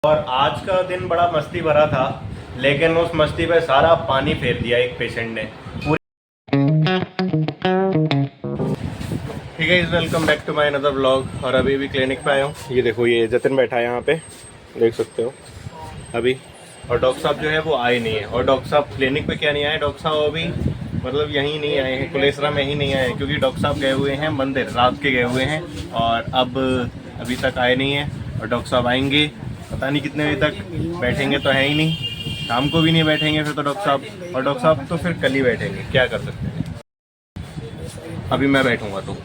और आज का दिन बड़ा मस्ती भरा था, लेकिन उस मस्ती पे सारा पानी फेर दिया एक पेशेंट ने पूरी। ठीक है, welcome back to my another vlog. और अभी भी क्लिनिक पे आया हूँ। ये देखो, ये जतिन बैठा है यहाँ पे, देख सकते हो अभी। और डॉक्टर साहब जो है वो आए नहीं है। और डॉक्टर साहब क्लिनिक पे क्या नहीं आए, डॉक्टर साहब अभी मतलब यहीं नहीं आए हैं, कुलेसरा में ही नहीं आए हैं, क्योंकि डॉक्टर साहब गए हुए हैं मंदिर, रात के गए हुए हैं। और अब अभी तक आए नहीं हैं। और डॉक्टर साहब आएंगे पता नहीं कितने बजे तक, बैठेंगे तो है ही नहीं, शाम को भी नहीं बैठेंगे फिर तो डॉक्टर साहब। और डॉक्टर साहब तो फिर कल ही बैठेंगे, क्या कर सकते हैं। अभी मैं बैठूंगा तो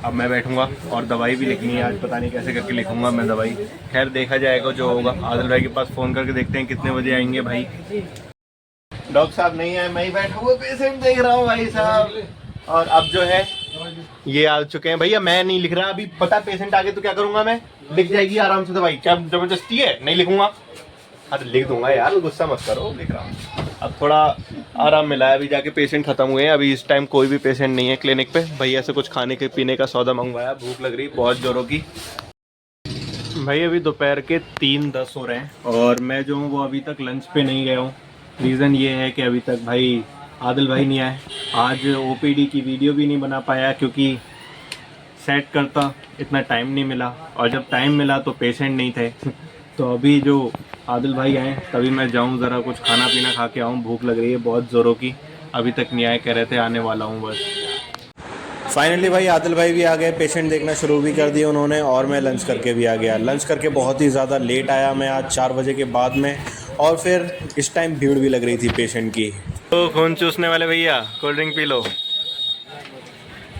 अब मैं बैठूंगा और दवाई भी लिखनी है आज, पता नहीं कैसे करके लिखूंगा मैं दवाई। खैर देखा जाएगा जो होगा। आदिल भाई के पास फ़ोन करके देखते हैं कितने बजे आएंगे भाई। डॉक्टर साहब नहीं आए, मैं ही बैठा हुआ पेशेंट देख रहा हूँ भाई साहब। और अब जो है ये आ चुके हैं भैया, मैं नहीं लिख रहा अभी, पता पेशेंट आगे तो क्या करूंगा मैं, लिख जाएगी आराम से दवाई, क्या जबरदस्ती है, नहीं लिखूंगा। हाँ तो लिख दूंगा यार, गुस्सा मत करो, लिख रहा हूँ। अब थोड़ा आराम मिला है, अभी जाके पेशेंट खत्म हुए हैं। अभी इस टाइम कोई भी पेशेंट नहीं है क्लिनिक पे। भैया से कुछ खाने के पीने का सौदा मंगवाया, भूख लग रही बहुत जोरों की। भाई अभी दोपहर के 3:10 हो रहे हैं और मैं जो हूँ वो अभी तक लंच पे नहीं गया हूँ। रीज़न ये है कि अभी तक भाई आदिल भाई नहीं आए। आज ओपीडी की वीडियो भी नहीं बना पाया क्योंकि सेट करता इतना टाइम नहीं मिला, और जब टाइम मिला तो पेशेंट नहीं थे। तो अभी जो आदिल भाई आए तभी मैं जाऊं, ज़रा कुछ खाना पीना खा के आऊं, भूख लग रही है बहुत ज़ोरों की। अभी तक नहीं आए, कह रहे थे आने वाला हूं बस। फाइनली भाई आदिल भाई भी आ गए, पेशेंट देखना शुरू भी कर दिए उन्होंने, और मैं लंच करके भी आ गया। लंच करके बहुत ही ज़्यादा लेट आया मैं आज, 4 बजे के बाद में। और फिर इस टाइम भीड़ भी लग रही थी पेशेंट की। तो खून चूसने वाले भैया कोल्ड ड्रिंक पी लो।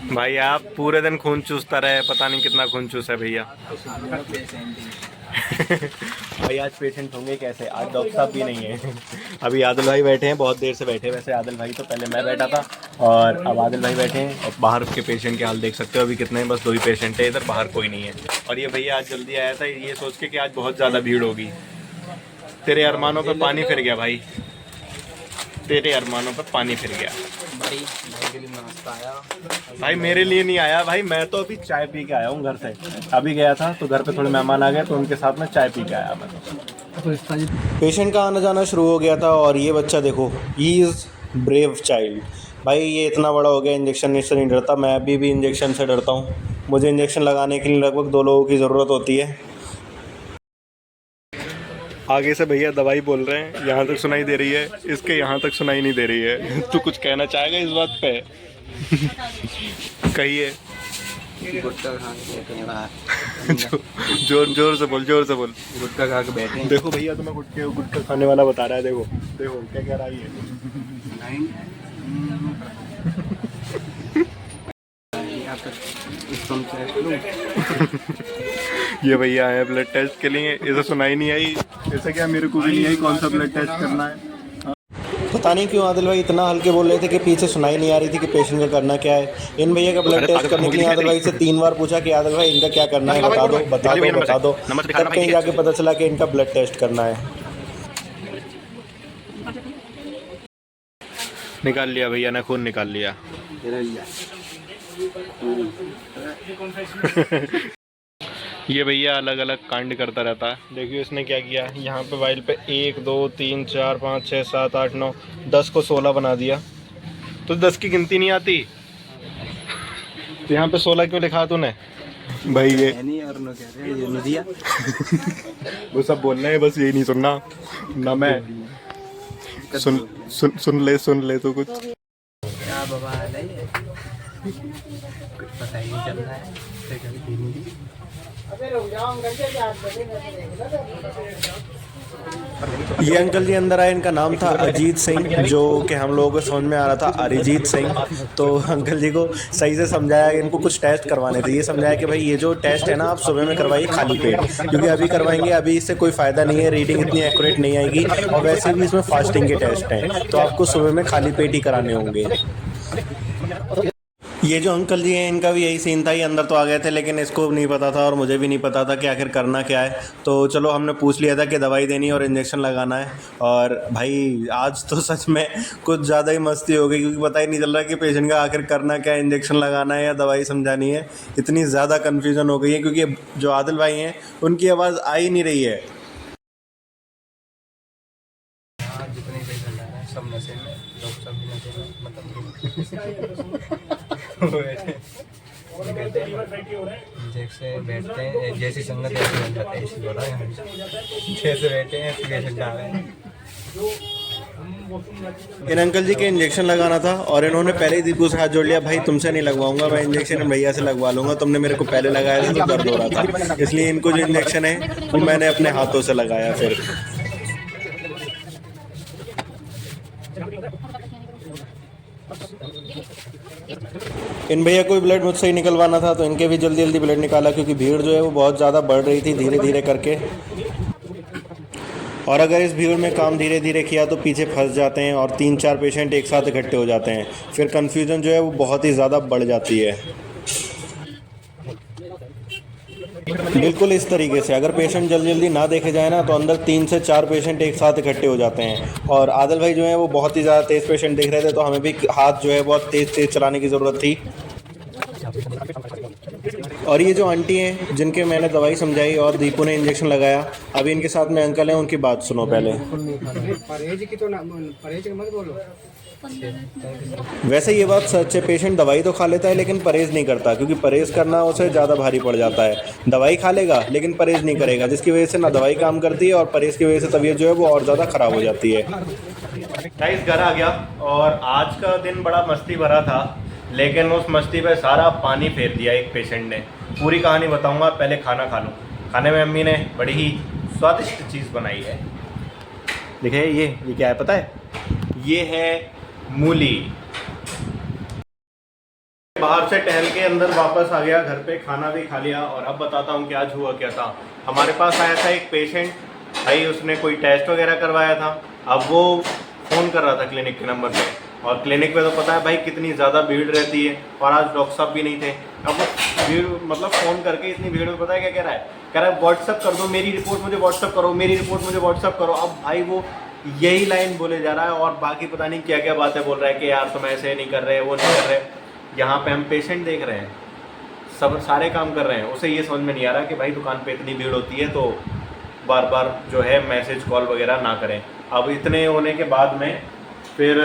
भाई आप पूरे दिन खून चूसता रहे, पता नहीं कितना खून चूसा है भैया। भाई आज पेशेंट होंगे कैसे, आज डॉक्टर साहब भी नहीं है। अभी आदिल भाई बैठे हैं, बहुत देर से बैठे। वैसे आदिल भाई तो पहले मैं बैठा था, और अब आदिल भाई बैठे हैं। और बाहर के पेशेंट के हाल देख सकते हो, अभी कितने हैं, बस 2 ही पेशेंट है इधर, बाहर कोई नहीं है। और ये भैया आज जल्दी आया था ये सोच के कि आज बहुत ज़्यादा भीड़ होगी। तेरे अरमानों पर पानी फिर गया भाई, तेरे अरमानों पर पानी फिर गया भाई। भाई के लिए नाश्ता आया भाई, मेरे लिए नहीं आया भाई, मैं तो अभी चाय पी के आया हूँ घर से। अभी गया था तो घर पे थोड़े मेहमान आ गए तो उनके साथ में चाय पी के आया मैं। पेशेंट का आना जाना शुरू हो गया था। और ये बच्चा देखो, ही इज़ ब्रेव चाइल्ड। भाई ये इतना बड़ा हो गया, इंजेक्शन से नहीं डरता। मैं अभी भी इंजेक्शन से डरता हूँ। मुझे इंजेक्शन लगाने के लिए लगभग 2 लोगों की ज़रूरत होती है। आगे से भैया दवाई बोल रहे हैं, यहाँ तक सुनाई दे रही है, इसके यहाँ तक सुनाई नहीं दे रही है। तू कुछ कहना चाहेगा इस बात पे? कहिए। जोर जोर से बोल, जोर से बोल। गुटखा खा के बैठे। देखो भैया तुम्हें गुटखा खाने वाला बता रहा है, देखो देखो क्या कह रहा है ये। ये भैया आए ब्लड टेस्ट के लिए, इसे सुनाई नहीं आई, इसे क्या मेरे को भी नहीं आई कौन सा ब्लड टेस्ट करना है। पता नहीं क्यों आदिल भाई इतना हल्के बोल रहे थे कि पीछे सुनाई नहीं आ रही थी कि पेशेंट का करना क्या है। इन भैया का ब्लड टेस्ट करने के लिए आदिल भाई से 3 बार पूछा कि आदिल भाई इनका क्या करना है, बता दो बता दो बता दो। तब कहीं जाके पता चला कि इनका ब्लड टेस्ट करना है। निकाल लिया भैया ने, खून निकाल लिया। ये भैया अलग अलग कांड करता रहता है। देखिए इसने क्या किया, यहाँ पे वाइल पे 1 2 3 4 5 6 7 8 9 10 को 16 बना दिया। तो 10 की गिनती नहीं आती, तो यहाँ पे 16 क्यों लिखा तूने भाई? ये वो सब बोल रहे हैं, बस यही नहीं सुनना ना। मैं सुन ले तो कुछ क्या बवाल है, कुछ पता ही नहीं चल रहा है। ये अंकल जी अंदर आए, इनका नाम था अजीत सिंह, जो कि हम लोगों को समझ में आ रहा था अरिजीत सिंह। तो अंकल जी को सही से समझाया, इनको कुछ टेस्ट करवाने थे। ये समझाया कि भाई ये जो टेस्ट है ना, आप सुबह में करवाइए खाली पेट, क्योंकि अभी करवाएंगे अभी इससे कोई फ़ायदा नहीं है, रीडिंग इतनी एक्यूरेट नहीं आएगी, और वैसे भी इसमें फास्टिंग के टेस्ट हैं, तो आपको सुबह में खाली पेट ही कराने होंगे। ये जो अंकल जी हैं इनका भी यही सीन था, ये अंदर तो आ गए थे लेकिन इसको नहीं पता था और मुझे भी नहीं पता था कि आखिर करना क्या है। तो चलो हमने पूछ लिया था कि दवाई देनी और इंजेक्शन लगाना है। और भाई आज तो सच में कुछ ज़्यादा ही मस्ती हो गई, क्योंकि पता ही नहीं चल रहा कि पेशेंट का आखिर करना क्या है, इंजेक्शन लगाना है या दवाई समझानी है। इतनी ज़्यादा कन्फ्यूज़न हो गई है, क्योंकि जो आदिल भाई हैं उनकी आवाज़ आ ही नहीं रही है। जितने पेशेंट आ रहे हैं सब नशे में, डॉक्टर भी नशे में, मतलब कहते हैं जैसे बैठते हैं जैसी संगत ऐसे बन जाता है, ऐसी हो रहा है जैसे बैठे हैं ऐसे पेशेंट आ रहे हैं। इन अंकल जी के इंजेक्शन लगाना था और इन्होंने पहले ही दीपू से हाथ जोड़ लिया, भाई तुमसे नहीं लगवाऊंगा मैं इंजेक्शन, भैया से लगवा लूंगा, तुमने मेरे को पहले लगाया था तो दर्द हो रहा था, इसलिए इनको जो इंजेक्शन है वो मैंने अपने हाथों से लगाया। फिर इन भैया को ब्लड मुझसे ही निकलवाना था तो इनके भी जल्दी जल्दी ब्लड निकाला, क्योंकि भीड़ जो है वो बहुत ज़्यादा बढ़ रही थी धीरे धीरे करके, और अगर इस भीड़ में काम धीरे धीरे किया तो पीछे फंस जाते हैं और 3-4 पेशेंट एक साथ इकट्ठे हो जाते हैं, फिर कन्फ्यूज़न जो है वो बहुत ही ज़्यादा बढ़ जाती है। बिल्कुल इस तरीके से अगर पेशेंट जल्दी जल्दी ना देखे जाए ना तो अंदर 3 से 4 पेशेंट एक साथ इकट्ठे हो जाते हैं। और आदिल भाई जो है वो बहुत ही ज़्यादा तेज़ पेशेंट देख रहे थे, तो हमें भी हाथ जो है बहुत तेज़ चलाने की ज़रूरत थी। और ये जो आंटी हैं जिनके मैंने दवाई समझाई और दीपू ने इंजेक्शन लगाया, अभी इनके साथ में अंकल हैं, उनकी बात सुनो पहले। परहेज की तो ना, परहेज मत बोलो। वैसे ये बात सच है, पेशेंट दवाई तो खा लेता है लेकिन परहेज़ नहीं करता, क्योंकि परहेज़ करना उसे ज़्यादा भारी पड़ जाता है। दवाई खा लेगा लेकिन परहेज़ नहीं करेगा, जिसकी वजह से ना दवाई काम करती है और परहेज़ की वजह से तबीयत जो है वो और ज़्यादा ख़राब हो जाती है। गाइस घर आ गया और आज का दिन बड़ा मस्ती भरा था, लेकिन उस मस्ती पे सारा पानी फेर दिया एक पेशेंट ने। पूरी कहानी बताऊंगा, पहले खाना खा लूँ। खाने में अम्मी ने बड़ी ही स्वादिष्ट चीज़ बनाई है। देखिए ये क्या है पता है? ये है मूली। बाहर से टहल के अंदर वापस आ गया, घर पे खाना भी खा लिया और अब बताता हूँ कि आज हुआ क्या था। हमारे पास आया था एक पेशेंट, भाई उसने कोई टेस्ट वगैरह करवाया था। अब वो फ़ोन कर रहा था क्लिनिक के नंबर पे, और क्लिनिक पे तो पता है भाई कितनी ज़्यादा भीड़ रहती है, और आज डॉक्टर साहब भी नहीं थे। अब वो भीड़ मतलब फ़ोन करके इतनी भीड़ में पता है क्या कह रहा है? कह रहा है व्हाट्सअप कर दो मेरी रिपोर्ट, मुझे व्हाट्सअप करो, मेरी रिपोर्ट मुझे व्हाट्सअप करो। अब भाई वो यही लाइन बोले जा रहा है और बाकी पता नहीं क्या क्या बातें बोल रहा है कि यार तुम ऐसे नहीं कर रहे, वो नहीं कर रहे। यहाँ पे हम पेशेंट देख रहे हैं, सब सारे काम कर रहे हैं। उसे ये समझ में नहीं आ रहा कि भाई दुकान पे इतनी भीड़ होती है तो बार बार जो है मैसेज कॉल वगैरह ना करें। अब इतने होने के बाद में फिर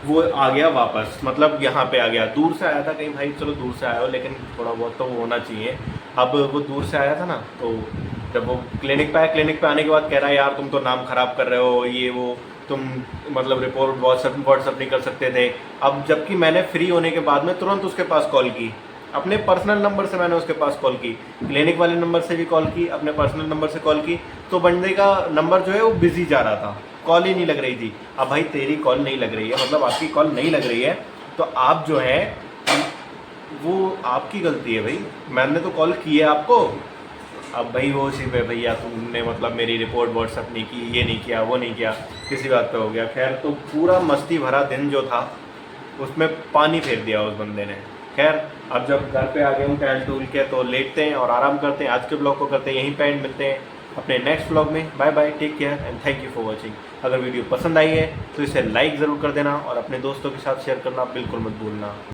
वो आ गया वापस, मतलब यहाँ पे आ गया। दूर से आया था कहीं, भाई चलो दूर से आया हो लेकिन थोड़ा बहुत तो वो होना चाहिए। अब वो दूर से आया था ना, तो जब वो क्लिनिक पे आया, क्लिनिक पे आने के बाद कह रहा है यार तुम तो नाम ख़राब कर रहे हो, ये वो, तुम मतलब रिपोर्ट व्हाट्सअप नहीं कर सकते थे। अब जबकि मैंने फ्री होने के बाद में तुरंत उसके पास कॉल की, अपने पर्सनल नंबर से मैंने उसके पास कॉल की, क्लिनिक वाले नंबर से भी कॉल की, अपने पर्सनल नंबर से कॉल की, तो बंदे का नंबर जो है वो बिजी जा रहा था, कॉल ही नहीं लग रही थी। अब भाई तेरी कॉल नहीं लग रही है, मतलब आपकी कॉल नहीं लग रही है, तो आप जो है वो आपकी गलती है भाई, मैंने तो कॉल की है आपको। अब भाई वो उसी पे भैया तुमने मतलब मेरी रिपोर्ट व्हाट्सअप नहीं की, ये नहीं किया, वो नहीं किया, किसी बात पे हो गया। खैर तो पूरा मस्ती भरा दिन जो था उसमें पानी फेर दिया उस बंदे ने। खैर अब जब घर पे आ गए हूँ टहल टूल के, तो लेटते हैं और आराम करते हैं। आज के ब्लॉग को करते हैं यहीं पे एंड, मिलते हैं अपने नेक्स्ट ब्लॉग में। Bye bye, take care and thank you for watching. अगर वीडियो पसंद आई है तो इसे लाइक ज़रूर कर देना और अपने दोस्तों के साथ शेयर करना बिल्कुल मत भूलना।